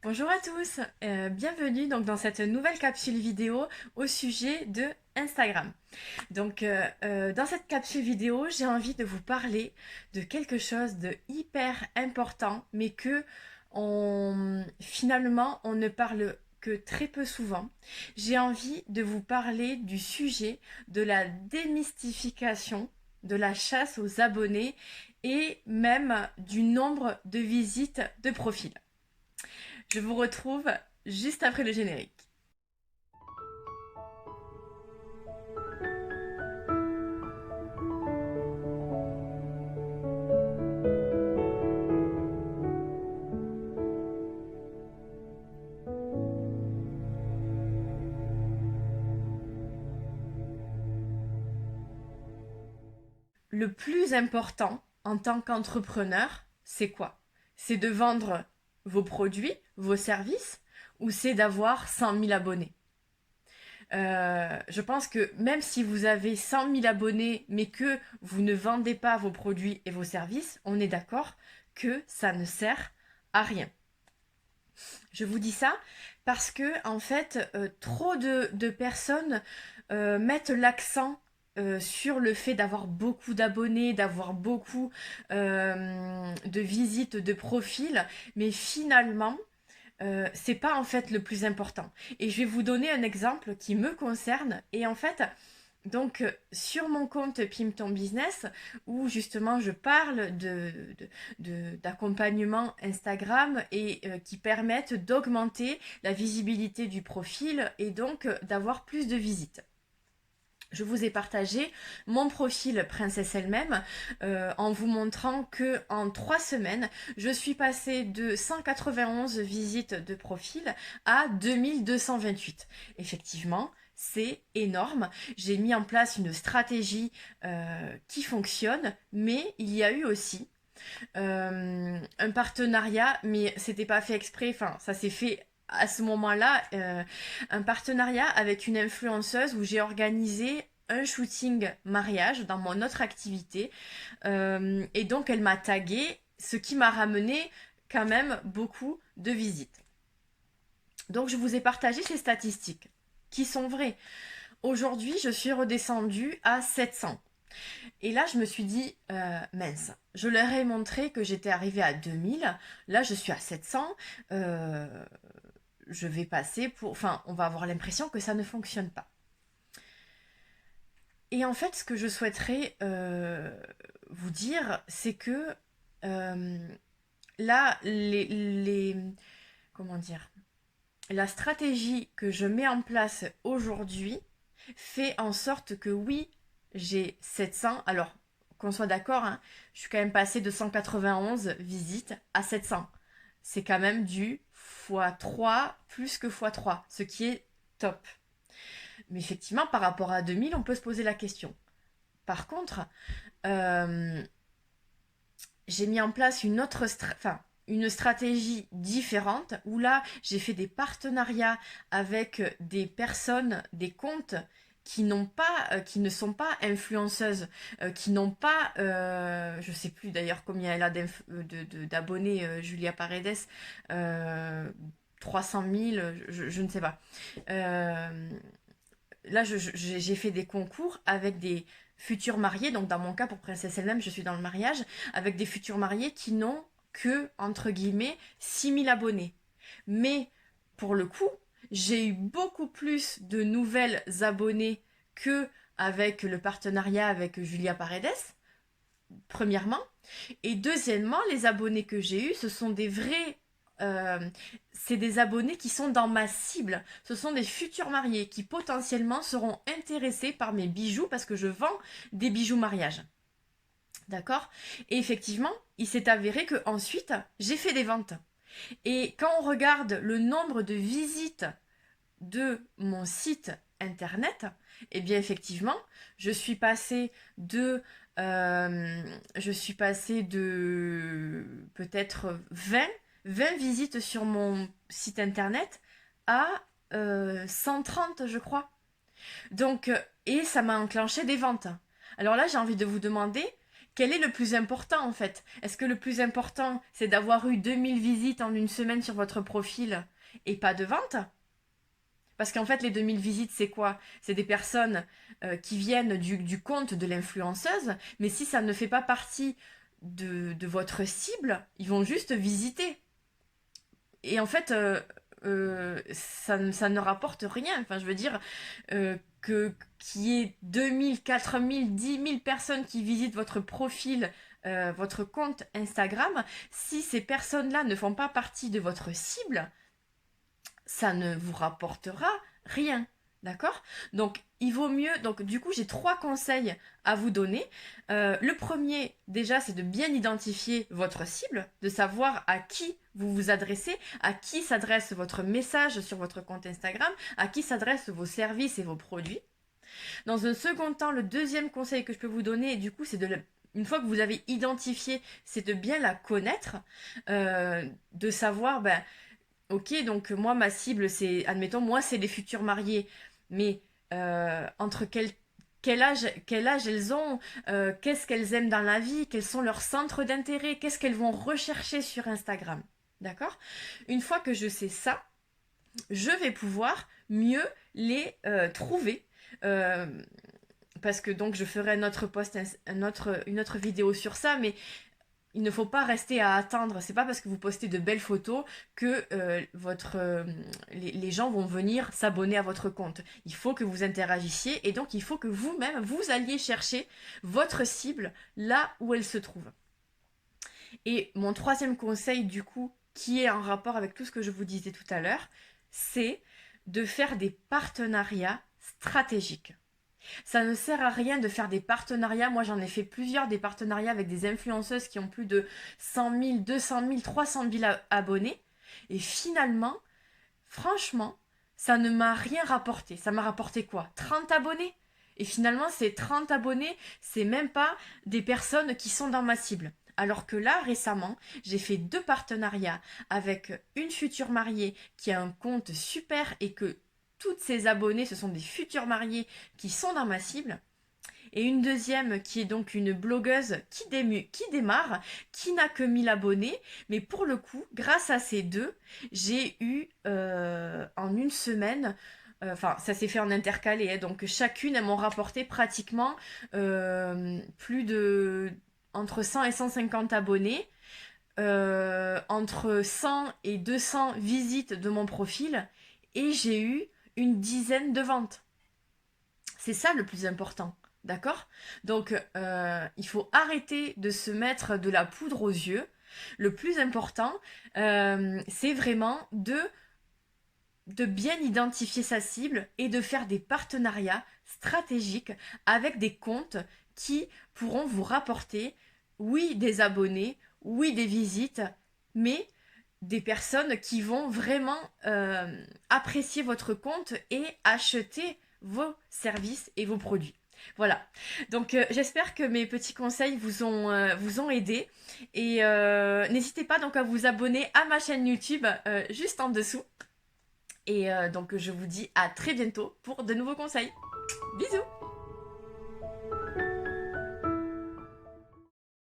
Bonjour à tous, bienvenue donc dans cette nouvelle capsule vidéo au sujet de Instagram. Dans cette capsule vidéo, j'ai envie de vous parler de quelque chose de hyper important, mais que finalement on ne parle que très peu souvent. J'ai envie de vous parler du sujet de la démystification de la chasse aux abonnés et même du nombre de visites de profil. Je vous retrouve juste après le générique. Le plus important en tant qu'entrepreneur, c'est quoi? C'est de vendre vos produits, vos services, ou c'est d'avoir 100 000 abonnés? Je pense que même si vous avez 100 000 abonnés, mais que vous ne vendez pas vos produits et vos services, on est d'accord que ça ne sert à rien. Je vous dis ça parce que en fait, trop de personnes mettent l'accent sur le fait d'avoir beaucoup d'abonnés, d'avoir beaucoup de visites de profils, mais finalement, c'est pas en fait le plus important. Et je vais vous donner un exemple qui me concerne. Et en fait, sur mon compte Pim Ton Business, où justement je parle d'accompagnement Instagram et qui permettent d'augmenter la visibilité du profil et donc d'avoir plus de visites. Je vous ai partagé mon profil princesse elle-même en vous montrant que en 3 semaines, je suis passée de 191 visites de profil à 2228. Effectivement, c'est énorme. J'ai mis en place une stratégie qui fonctionne, mais il y a eu aussi un partenariat, mais c'était pas fait exprès, enfin ça s'est fait à ce moment-là, un partenariat avec une influenceuse où j'ai organisé un shooting mariage dans mon autre activité. Et donc elle m'a tagué, ce qui m'a ramené quand même beaucoup de visites. Donc je vous ai partagé ces statistiques qui sont vraies. Aujourd'hui, je suis redescendue à 700. Et là, je me suis dit, mince, je leur ai montré que j'étais arrivée à 2000. Là, je suis à 700. Euh, je vais passer pour... Enfin, on va avoir l'impression que ça ne fonctionne pas. Et en fait, ce que je souhaiterais vous dire, c'est que euh, là, comment dire, la stratégie que je mets en place aujourd'hui fait en sorte que oui, j'ai 700. Alors, qu'on soit d'accord, hein, je suis quand même passée de 191 visites à 700. C'est quand même du x3 plus que x3, ce qui est top. Mais effectivement, par rapport à 2000, on peut se poser la question. Par contre, euh, j'ai mis en place une stratégie différente où là, j'ai fait des partenariats avec des personnes, des comptes qui ne sont pas influenceuses, qui n'ont pas, je sais plus d'ailleurs combien elle a d'abonnés, Julia Paredes, euh, 300 000, je ne sais pas. Euh, Là, j'ai fait des concours avec des futurs mariés. Donc, dans mon cas, pour Princesse elle-même, je suis dans le mariage, avec des futurs mariés qui n'ont que, entre guillemets, 6 000 abonnés. Mais, pour le coup, j'ai eu beaucoup plus de nouvelles abonnées que avec le partenariat avec Julia Paredes, premièrement. Et deuxièmement, les abonnés que j'ai eus, ce sont des vrais... euh, c'est des abonnés qui sont dans ma cible. Ce sont des futurs mariés qui potentiellement seront intéressés par mes bijoux parce que je vends des bijoux mariage. D'accord? Et effectivement, il s'est avéré que ensuite, j'ai fait des ventes. Et quand on regarde le nombre de visites de mon site internet, eh bien effectivement, je suis passée de je suis passée de peut-être 20 visites sur mon site internet à 130, je crois. Donc, et ça m'a enclenché des ventes. Alors là, j'ai envie de vous demander, quel est le plus important en fait? Est-ce que le plus important, c'est d'avoir eu 2000 visites en une semaine sur votre profil et pas de vente? Parce qu'en fait, les 2000 visites, c'est quoi? C'est des personnes qui viennent du compte de l'influenceuse, mais si ça ne fait pas partie de votre cible, ils vont juste visiter. Et en fait, ça ne rapporte rien. Enfin, je veux dire, qu'il y ait 2000, 4000, 10 000 personnes qui visitent votre profil, votre compte Instagram, si ces personnes-là ne font pas partie de votre cible, ça ne vous rapportera rien. D'accord? Donc, il vaut mieux. Donc, du coup, j'ai 3 conseils à vous donner. Le premier, déjà, c'est de bien identifier votre cible, de savoir à qui vous vous adressez, à qui s'adresse votre message sur votre compte Instagram, à qui s'adressent vos services et vos produits. Dans un second temps, le deuxième conseil que je peux vous donner, du coup, c'est une fois que vous avez identifié, c'est de bien la connaître, de savoir, ben, ok, donc moi, ma cible, c'est, admettons, moi, c'est les futurs mariés. Mais entre quel âge elles ont, qu'est-ce qu'elles aiment dans la vie, quels sont leurs centres d'intérêt, qu'est-ce qu'elles vont rechercher sur Instagram. D'accord? Une fois que je sais ça, je vais pouvoir mieux les trouver. Euh, Parce que donc je ferai un autre post, une autre vidéo sur ça, mais il ne faut pas rester à attendre. C'est pas parce que vous postez de belles photos que les gens vont venir s'abonner à votre compte. Il faut que vous interagissiez et donc il faut que vous-même, vous alliez chercher votre cible là où elle se trouve. Et mon troisième conseil, du coup, qui est en rapport avec tout ce que je vous disais tout à l'heure, c'est de faire des partenariats stratégiques. Ça ne sert à rien de faire des partenariats. Moi, j'en ai fait plusieurs, des partenariats avec des influenceuses qui ont plus de 100 000, 200 000, 300 000 abonnés. Et finalement, franchement, ça ne m'a rien rapporté. Ça m'a rapporté quoi? 30 abonnés? Et finalement, ces 30 abonnés, c'est même pas des personnes qui sont dans ma cible. Alors que là, récemment, j'ai fait 2 partenariats avec une future mariée qui a un compte super et que toutes ses abonnés, ce sont des futurs mariés qui sont dans ma cible. Et une deuxième qui est donc une blogueuse qui démarre, qui n'a que 1000 abonnés. Mais pour le coup, grâce à ces 2, j'ai eu en une semaine, enfin ça s'est fait en intercalé, hein, donc chacune, elles m'ont rapporté pratiquement plus de entre 100 et 150 abonnés. Entre 100 et 200 visites de mon profil et j'ai eu une dizaine de ventes. C'est ça le plus important, d'accord? Donc, il faut arrêter de se mettre de la poudre aux yeux. Le plus important, c'est vraiment de bien identifier sa cible et de faire des partenariats stratégiques avec des comptes qui pourront vous rapporter, oui, des abonnés, oui, des visites, mais des personnes qui vont vraiment apprécier votre compte et acheter vos services et vos produits. Voilà. Donc j'espère que mes petits conseils vous ont aidé et n'hésitez pas donc à vous abonner à ma chaîne YouTube juste en dessous. Et donc je vous dis à très bientôt pour de nouveaux conseils. Bisous!